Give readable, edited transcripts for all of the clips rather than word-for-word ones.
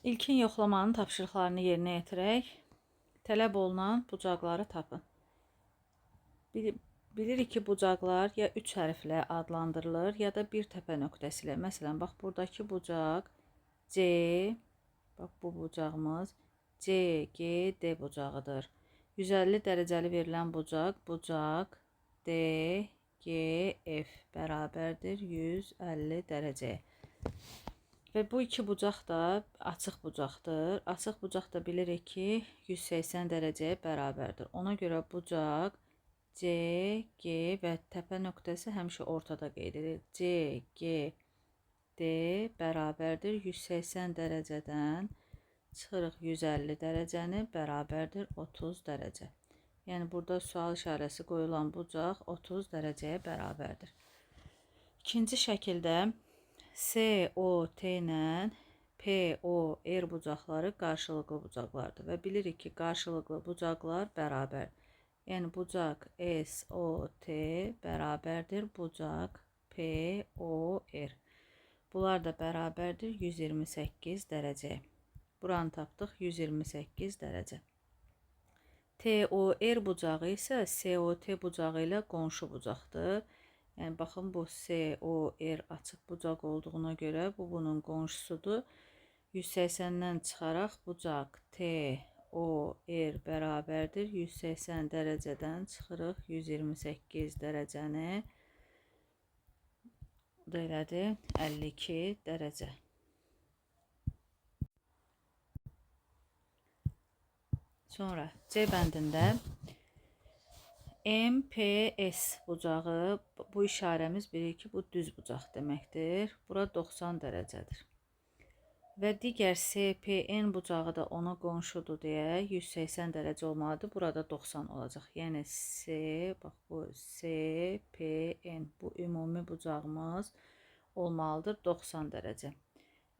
İlkin yoxlamanın tapşırıqlarını yerinə yetirək. Tələb olunan bucaqları tapın. Bilirik ki, bucaqlar ya 3 hərflə adlandırılır, ya da bir təpə nöqtəsi ilə. Məsələn, bax, buradakı bucaq C, bax, bu bucağımız C, G, D bucağıdır. 150 dərəcəli verilən bucaq D, G, F bərabərdir 150 dərəcəyə. Və bu iki bucaq da açıq bucaqdır. Açıq bucaq da bilirik ki, 180 dərəcəyə bərabərdir. Ona görə bucaq C, G və təpə nöqtəsi həmişə ortada qeyd edilir. C, G, D bərabərdir 180 dərəcədən çıxırıq 150 dərəcəni bərabərdir 30 dərəcə. Yəni burada sual işarəsi qoyulan bucaq 30 dərəcəyə bərabərdir. İkinci şəkildə COT ilə POR bucaqları qarşılıqlı bucaqlardır və bilirik ki, qarşılıqlı bucaqlar bərabər. Yəni bucaq SOT bərabərdir bucaq POR. Bunlar da bərabərdir 128 dərəcəyə. Buranı tapdıq 128 dərəcə. TOR bucağı isə COT bucağı ilə qonşu bucaqdır. Yəni, baxın, bu COR açıq bucaq olduğuna görə bu bunun qonşusudur. 180-dən çıxaraq bucaq TOR bərabərdir 180 dərəcədən çıxırıq 128 dərəcəni. Bu da elədir 52 dərəcə. Sonra C bəndində MPS bucağı, bu işarəmiz bilir ki, bu düz bucaq deməkdir. Bura 90 dərəcədir. Və digər CPN bucağı da ona qonşudur deyə 180 dərəcə olmalıdır. Burada 90 olacaq. Yəni bax bu CPN, bu ümumi bucağımız olmalıdır 90 dərəcə.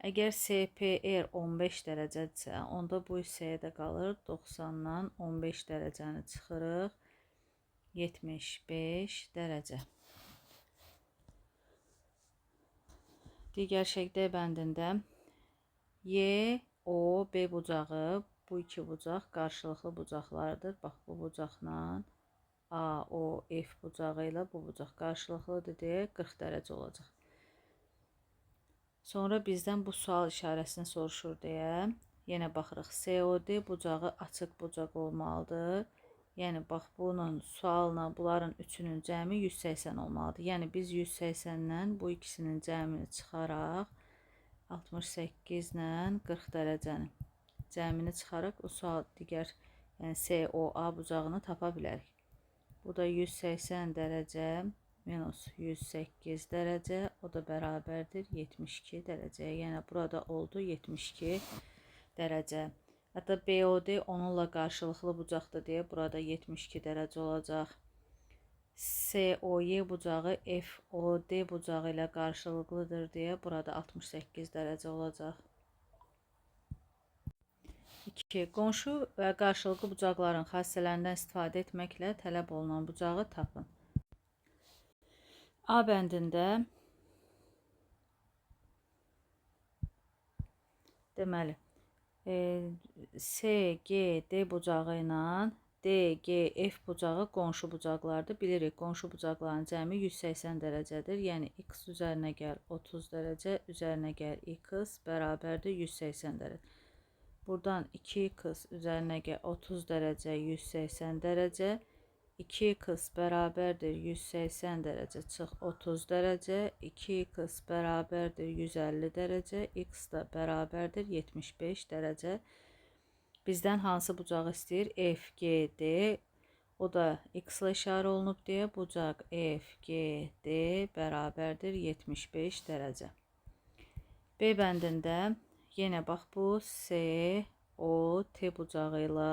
Əgər CPR 15 dərəcədirsə, onda bu hissəyə də qalır 90-dan 15 dərəcəni çıxırıq 75 dərəcə. Digər şəkil bəndində YOB bucağı, bu iki bucaq qarşılıqlı bucaqlardır. Bax, bu bucaqla AOF bucağı ilə bu bucaq qarşılıqlıdır deyə 40 dərəcə olacaq. Sonra bizdən bu sual işarəsini soruşur deyə yenə baxırıq. COD bucağı açıq bucaq olmalıdır. Yəni, bax, bunun sualına bunların üçünün cəmi 180 olmalıdır. Yəni, biz 180-dən bu ikisinin cəmini çıxaraq 68 ilə 40 dərəcənin cəmini çıxaraq o sual digər, yəni COA bucağını tapa bilərik. Bu da 180 dərəcə minus 108 dərəcə, o da bərabərdir 72 dərəcəyə. Yəni, burada oldu 72 dərəcə. Hətta BOD onunla qarşılıqlı bucaqdır deyə burada 72 dərəcə olacaq. COY bucağı FOD bucağı ilə qarşılıqlıdır deyə burada 68 dərəcə olacaq. 2. Qonşu və qarşılıqlı bucaqların xassələrindən istifadə etməklə tələb olunan bucağı tapın. A bəndində deməli CGD bucağı ilə DGF bucağı qonşu bucaqlardır. Bilirik, qonşu bucaqların cəmi 180 dərəcədir. Yəni, x üzərinə gəl 30 dərəcə, üzərinə gəl x bərabərdir 180 dərəcə. Buradan 2x üzərinə gəl 30 dərəcə, 180 dərəcə. 2x bərabərdir 180 dərəcə, çıx 30 dərəcə. 2x bərabərdir 150 dərəcə, x da bərabərdir 75 dərəcə. Bizdən hansı bucağı istəyir? FGD, o da x ilə işarə olunub deyə bucaq FGD bərabərdir 75 dərəcə. B bəndində yenə bax bu COT bucağı ilə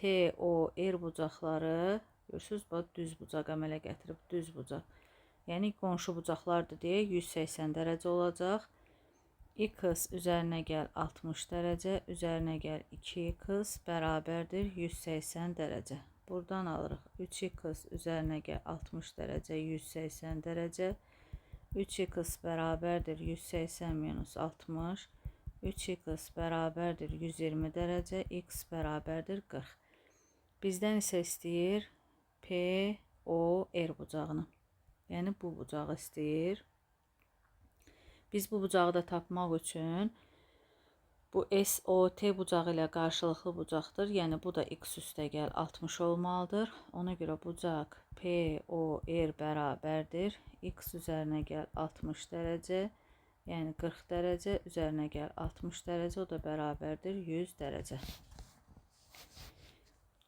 TOR bucaqları, görürsünüz, bax, düz bucaq əmələ gətirib, düz bucaq. Yəni, qonşu bucaqlardır deyə 180 dərəcə olacaq. X üzərinə gəl 60 dərəcə, üzərinə gəl 2x bərabərdir 180 dərəcə. Buradan alırıq 3x üzərinə gəl 60 dərəcə, 180 dərəcə. 3x bərabərdir 180 minus 60. 3x bərabərdir 120 dərəcə, x bərabərdir 40. Bizdən isə istəyir POR bucağını. Yəni bu bucağı istəyir. Biz bu bucağı da tapmaq üçün bu SOT bucağı ilə qarşılıqlı bucaqdır. Yəni bu da x üstəgəl 60 olmalıdır. Ona görə bucaq POR bərabərdir. X üzərinə gəl 60 dərəcə. Yəni 40 dərəcə üzərinə gəl 60 dərəcə. O da bərabərdir 100 dərəcə.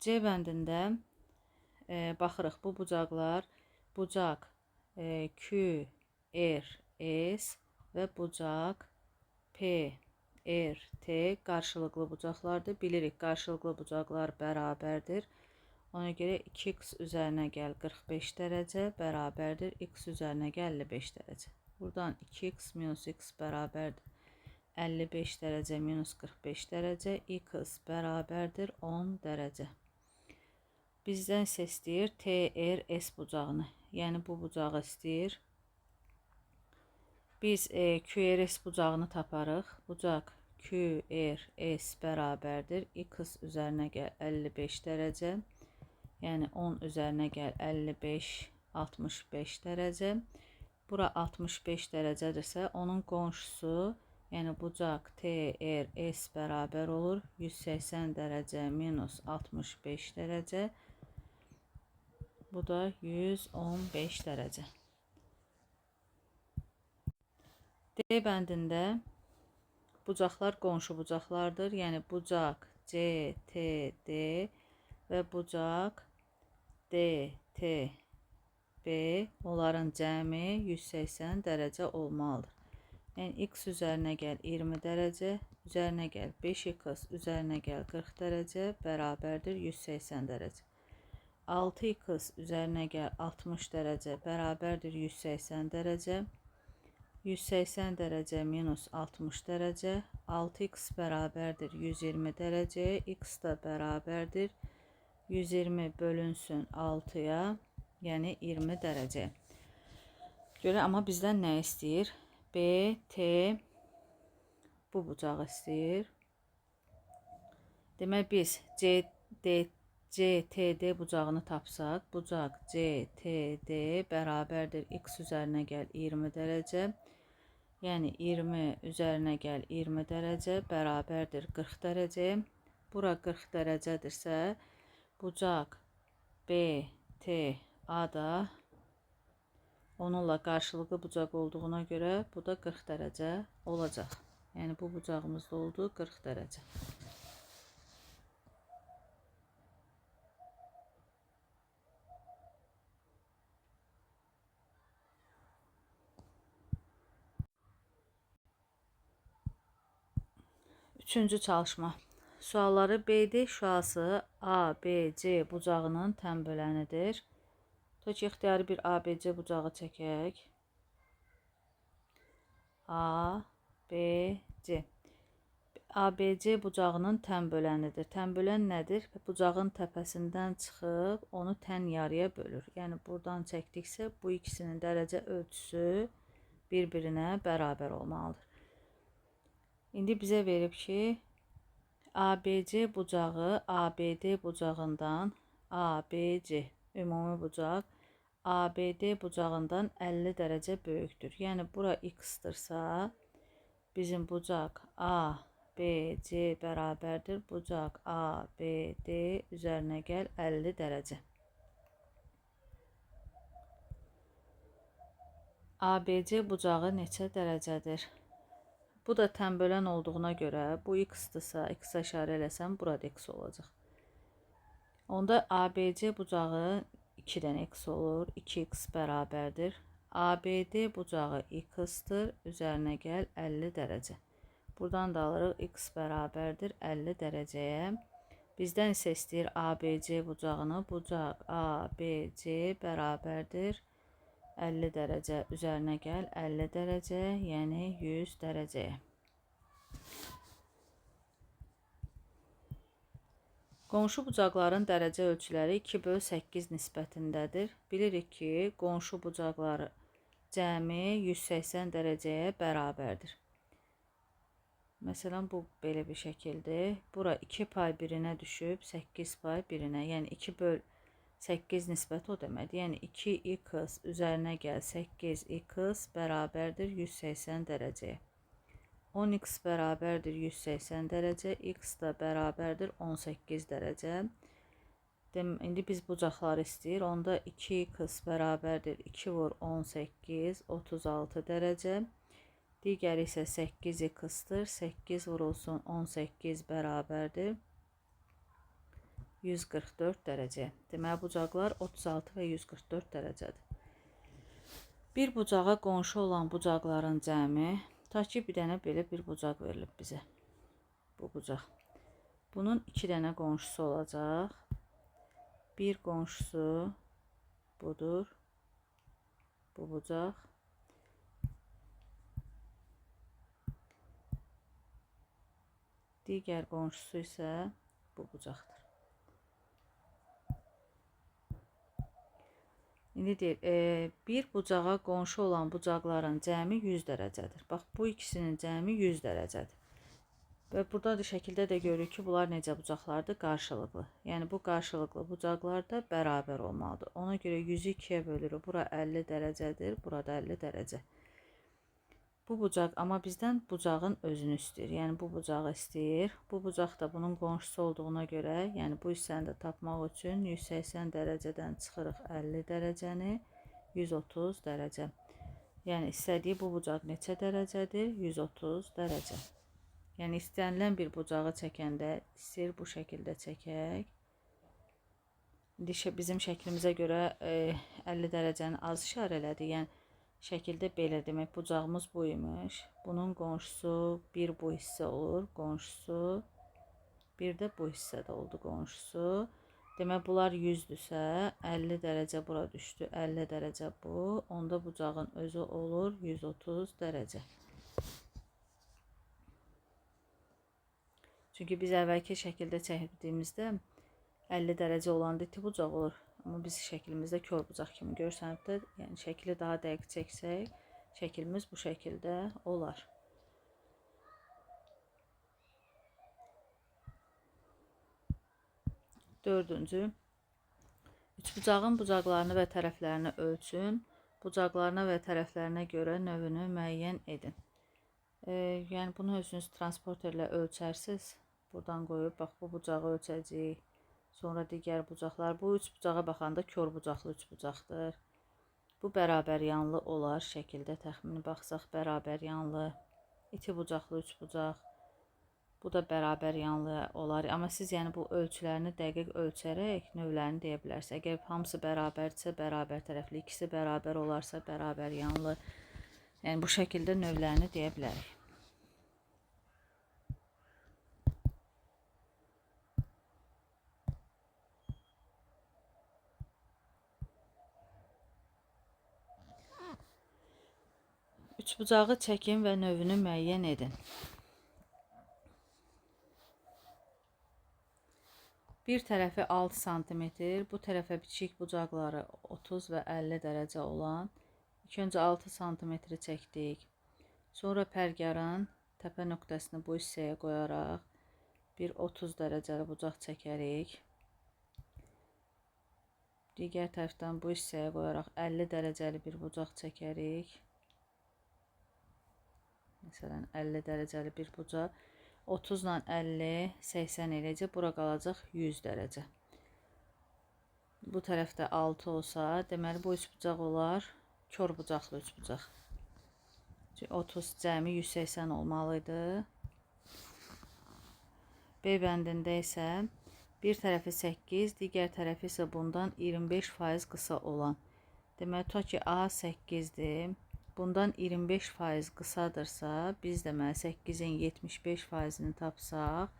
C bəndində baxırıq bu bucaqlar. Bucaq QRS və bucaq PRT qarşılıqlı bucaqlardır. Bilirik, qarşılıqlı bucaqlar bərabərdir. Ona görə 2x üzərinə gəl 45 dərəcə bərabərdir x üzərinə gəl 55 dərəcə. Buradan 2x minus x bərabərdir 55 dərəcə minus 45 dərəcə. X bərabərdir 10 dərəcə. Bizdən isə istəyir TRS bucağını. Yəni bu bucağı istəyir. Biz QRS bucağını taparıq. Bucaq QRS bərabərdir. X üzərinə gəl 55 dərəcə. Yəni 10 üzərinə gəl 55, 65 dərəcə. Bura 65 dərəcədirsə, onun qonşusu, yəni bucaq TRS bərabər olur 180 dərəcə minus 65 dərəcə. Bu da 115 dərəcə. D bəndində bucaqlar qonşu bucaqlardır. Yəni bucaq CTD və bucaq DTB, onların cəmi 180 dərəcə olmalıdır. Yəni x üzərinə gəl 20 dərəcə, üzərinə gəl 5x, üzərinə gəl 40 dərəcə bərabərdir 180 dərəcə. 6x üzərinə gəl 60 dərəcə bərabərdir 180 dərəcə. 180 dərəcə minus 60 dərəcə. 6x bərabərdir 120 dərəcə. X da bərabərdir 120 bölünsün 6-ya, yəni 20 dərəcə. Görə, amma bizdən nə istəyir? BT bu bucağı istəyir. Demək biz CTD bucağını tapsaq, bucaq CTD bərabərdir x üzərinə gəl 20 dərəcə. Yəni 20 üzərinə gəl 20 dərəcə bərabərdir 40 dərəcə. Bura 40 dərəcədirsə, bucaq BTA da onunla qarşılıqlı bucaq olduğuna görə bu da 40 dərəcə olacaq. Yəni bu bucağımız da oldu 40 dərəcə. Üçüncü çalışma. Sualları BD şüası ABC bucağının tənbölənidir. Tək ixtiyari bir ABC bucağı çəkək. ABC. ABC bucağının tənbölənidir. Tənbölən nədir? Bucağın təpəsindən çıxıb onu tən yarıya bölür. Yəni buradan çəkdiksə bu ikisinin dərəcə ölçüsü bir-birinə bərabər olmalıdır. İndi bizə verib ki, ABC bucağı ABD bucağından ABC ümumi bucaq ABD bucağından 50 dərəcə böyükdür. Yəni bura x-dırsa, bizim bucaq ABC bərabərdir. Bucaq ABD üzərinə gəl 50 dərəcə. ABC bucağı neçə dərəcədir? Bu da tənbölən olduğuna görə bu x-dırsa, x əşarə eləsəm burada x olacaq. Onda ABC bucağı 2-dən x olur. 2x bərabərdir. ABD bucağı x-dır. Üzərinə gəl 50 dərəcə. Buradan da alırıq x bərabərdir 50 dərəcəyə. Bizdən isə istəyir ABC bucağını. Bucaq ABC bərabərdir 50 dərəcə. Üzərinə gəl 50 dərəcə, yəni 100 dərəcəyə. Qonşu bucaqların dərəcə ölçüləri 2/8 nisbətindədir. Bilirik ki, qonşu bucaqları cəmi 180 dərəcəyə bərabərdir. Məsələn, bu belə bir şəkildir. Bura 2 pay birinə düşüb, 8 pay birinə. Yəni 2 böl 8 nisbət o deməkdir. Yəni 2x üzərinə gəl 8x bərabərdir 180 dərəcəyə. 10x bərabərdir 180 dərəcə, x da bərabərdir 18 dərəcə. İndi biz bucaqları istəyir. Onda 2x bərabərdir 2 vur 18, 36 dərəcə. Digəri isə 8x-dir. 8 vurulsun 18 bərabərdir 144 dərəcə. Deməli, bucaqlar 36 və 144 dərəcədir. Bir bucağa qonşu olan bucaqların cəmi, ta ki bir dənə belə bir bucaq verilib bizə. Bu bucaq. Bunun 2 dənə qonşusu olacaq. Bir qonşusu budur. Bu bucaq. Digər qonşusu isə bu bucaqdır. İndi deyir, bir bucağa qonşu olan bucaqların cəmi 100 dərəcədir. Bax, bu ikisinin cəmi 100 dərəcədir. Və burada da şəkildə də görürük ki, bunlar necə bucaqlardır? Qarşılıqlı. Yəni, bu qarşılıqlı bucaqlar da bərabər olmalıdır. Ona görə 100-ü 2-yə bölürük. Bura 50 dərəcədir, burada 50 dərəcə. Bu bucaq, amma bizdən bucağın özünü istəyir. Yəni, bu bucağı istəyir. Bu bucaq da bunun qonşusu olduğuna görə, yəni bu hissəni də tapmaq üçün 180 dərəcədən çıxırıq 50 dərəcəni, 130 dərəcə. Yəni, istədiyi bu bucaq neçə dərəcədir? 130 dərəcə. Yəni, istənilən bir bucağı çəkəndə istəyir bu şəkildə çəkək. İndi bizim şəklimizə görə 50 dərəcəni az işarə elədi. Yəni, şəkildə belə demək, bucağımız bu imiş. Bunun qonşusu bir bu hissə olur, qonşusu. Bir də bu hissədə oldu qonşusu. Demək, bunlar 100-dürsə, 50 dərəcə bura düşdü, 50 dərəcə bu. Onda bucağın özü olur 130 dərəcə. Çünki biz əvvəlki şəkildə çəkdiyimizdə 50 dərəcə olan iti bucaq olur. Amma biz şəklimizdə kör bucaq kimi görsənibdir. Yəni, şəkli daha dəqiq çəksək, şəklimiz bu şəkildə olar. Dördüncü, üçbucağın bucaqlarını və tərəflərini ölçün. Bucaqlarına və tərəflərinə görə növünü müəyyən edin. Yəni, bunu özünüz transporterlə ölçərsiniz. Buradan qoyub, bax, bu bucağı ölçəcəyik. Sonra digər bucaqlar. Bu üç bucağa baxanda kör bucaqlı üç bucaqdır. Bu bərabər yanlı olar. Şəkildə təxmini baxsaq bərabər yanlı. İti bucaqlı üç bucaq. Bu da bərabər yanlı olar. Amma siz yəni bu ölçülərini dəqiq ölçərək növlərini deyə bilərsiniz. Əgər hamısı bərabərdirsə, bərabər tərəfli, ikisi bərabər olarsa, bərabər yanlı. Yəni bu şəkildə növlərini deyə bilərik. Üçbucağı çəkin və növünü müəyyən edin. Bir tərəfi 6 sm, bu tərəfə biçik bucaqları 30 və 50 dərəcə olan. İlk öncə 6 sm çəkdik. Sonra pərgarın təpə nöqtəsini bu hissəyə qoyaraq bir 30 dərəcəli bucaq çəkərik. Digər tərəfdən bu hissəyə qoyaraq 50 dərəcəli bir bucaq çəkərik. Məsələn, 50 dərəcəli bir bucaq. 30 ilə 50, 80 eləcə. Bura qalacaq 100 dərəcə. Bu tərəfdə 6 olsa, deməli bu üç bucaq olar. Kör bucaqlı üç bucaq. 30 cəmi 180 olmalıydı. B bəndində isə bir tərəfi 8, digər tərəfi isə bundan 25% qısa olan. Deməli, ta ki A 8-dir. Bundan 25% qısadırsa, biz deməli 8-in 75%-ni tapsaq,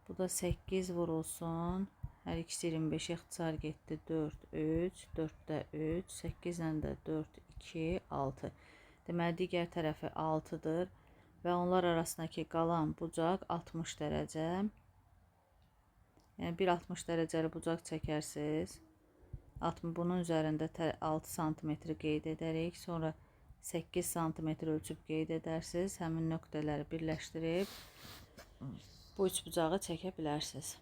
bu da 8 vurulsun, hər ikisi 25 ixtisar getdi, 4, 3, 4-də 3, 8-lə də 4, 2, 6. Deməli, digər tərəfi 6-dır və onlar arasındakı qalan bucaq 60 dərəcə. Yəni, bir 60 dərəcəli bucaq çəkərsiniz, bunun üzərində 6 sm qeyd edərik, sonra 8 sm ölçüb qeyd edərsiniz. Həmin nöqtələri birləşdirib bu üçbucağı çəkə bilərsiniz.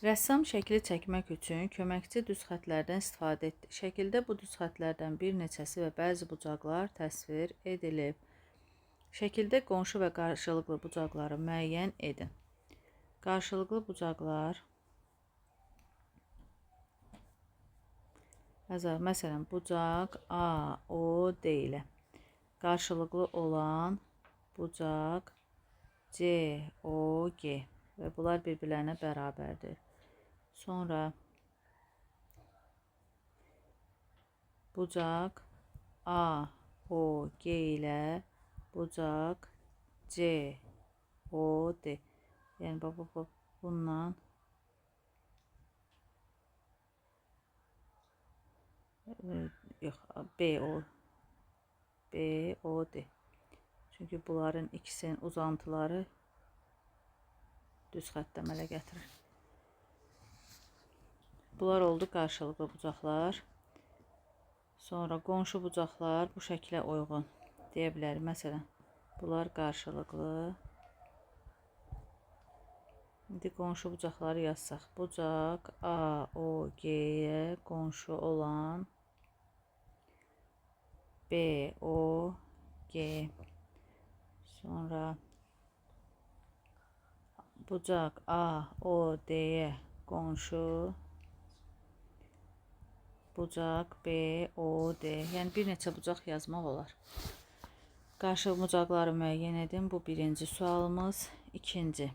Rəssam şəkli çəkmək üçün köməkçi düz xətlərdən istifadə etdi. Şəkildə bu düz xətlərdən bir neçəsi və bəzi bucaqlar təsvir edilib. Şəkildə qonşu və qarşılıqlı bucaqları müəyyən edin. Qarşılıqlı bucaqlar, məsələn, bucaq A, O, D ilə. Qarşılıqlı olan bucaq C, O, G və bunlar bir-birlərinə bərabərdir. Sonra bucaq A, O, G ilə bucaq C, O, D. Yəni, bundan yox, B, O, D. Çünki bunların ikisinin uzantıları düz xəttə əmələ gətirir. Bunlar oldu qarşılıqlı bucaqlar. Sonra qonşu bucaqlar bu şəklə uyğun deyə bilərik. Məsələn, bunlar qarşılıqlı. İndi qonşu bucaqları yazsaq. Bucaq A, O, G-yə qonşu olan B, O, G. Sonra bucaq A, O, D-yə qonşu bucaq B, O, D. Yəni, bir neçə bucaq yazmaq olar. Qarşılıqlı bucaqları müəyyən edin. Bu birinci sualımız. İkinci.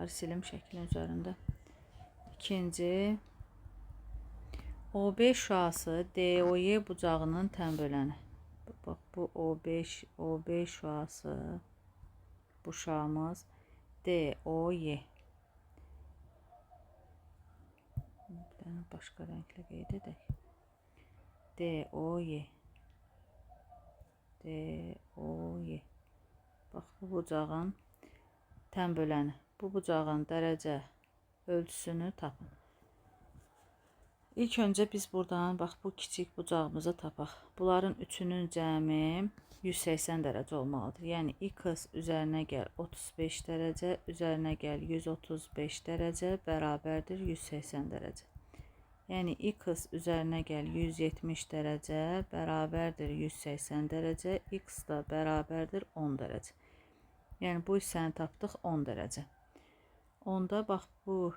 Silim şəklin üzərində. İkinci. O5 şüası DOY bucağının tənböləni. Bax, bu O5 şüası, bu şüamız DOY. Bir dənə başqa rənglə qeyd edək. DOY. Bax, bu bucağın tənböləni. Bu bucağın dərəcə ölçüsünü tapın. İlk öncə biz buradan, bax, bu kiçik bucağımızı tapaq. Bunların üçünün cəmi 180 dərəcə olmalıdır. Yəni, x üzərinə gəl 35 dərəcə, üzərinə gəl 135 dərəcə bərabərdir 180 dərəcə. Yəni, x üzərinə gəl 170 dərəcə bərabərdir 180 dərəcə, x da bərabərdir 10 dərəcə. Yəni, bu hissəni tapdıq 10 dərəcə. Onda, bax, bu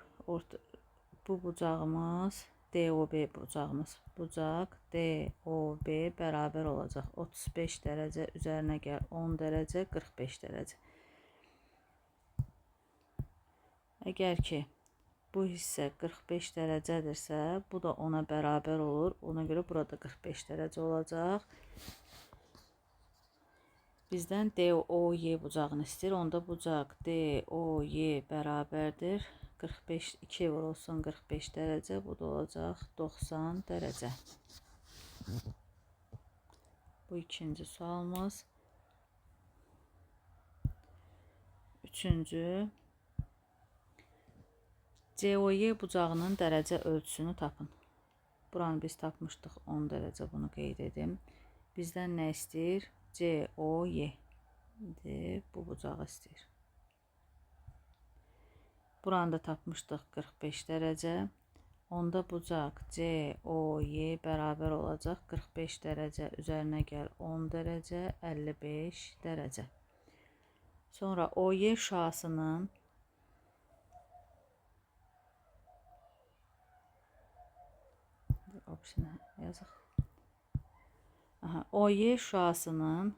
bucağımız DOB bucağımız. Bucaq DOB bərabər olacaq. 35 dərəcə üzərinə gəl 10 dərəcə 45 dərəcə. Əgər ki, bu hissə 45 dərəcədirsə, bu da ona bərabər olur. Ona görə burada 45 dərəcə olacaq. Bizdən DOY bucağını istəyir. Onda bucaq DOY bərabərdir 45, 2 vurulsun 45 dərəcə. Bu da olacaq 90 dərəcə. Bu ikinci sualımız. Üçüncü. COY bucağının dərəcə ölçüsünü tapın. Buranı biz tapmışdıq 10 dərəcə. Bunu qeyd edim. Bizdən nə istəyir? COY. Bu bucağı istəyir. Buranı da tapmışdıq 45 dərəcə. Onda bucaq COY bərabər olacaq 45 dərəcə üzərinə gəl 10 dərəcə 55 dərəcə. Sonra OY şüasının yazıq. OY şüasının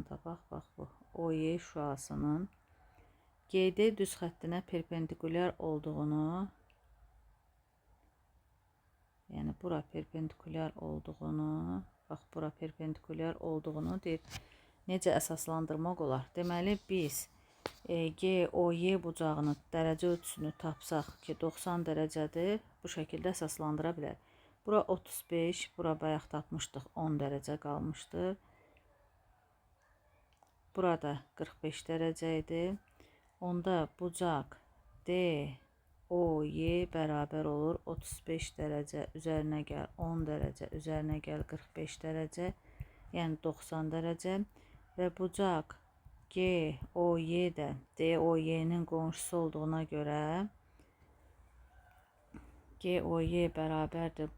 tapaq. Bax, bu OY şüasının GD düz xəttinə perpendikulyar olduğunu, yəni bura perpendikulyar olduğunu, bax, bura perpendikulyar olduğunu deyir. Necə əsaslandırmaq olar? Deməli, biz GOY bucağının dərəcə ölçüsünü tapsaq ki, 90 dərəcədir, bu şəkildə əsaslandıra bilər. Bura 35, bura bayaq tapmışdıq, 10 dərəcə qalmışdır. Burada 45 dərəcə idi. Onda bucaq DOY bərabər olur 35 dərəcə üzərinə gəl 10 dərəcə üzərinə gəl 45 dərəcə, yəni 90 dərəcə və bucaq GOY də DOY-nin qonşusu olduğuna görə GOY bərabərdir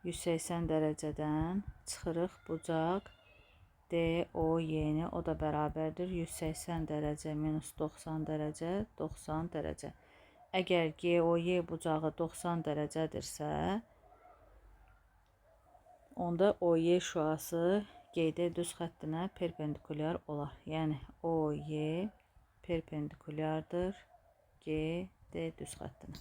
180 dərəcədən çıxırıq bucaq DOY-ni, o da bərabərdir 180 dərəcə minus 90 dərəcə 90 dərəcə. Əgər GOY bucağı 90 dərəcədirsə, onda OY şüası GD düz xəttinə perpendikulyar olar. Yəni OY perpendikulyardır GD düz xəttinə.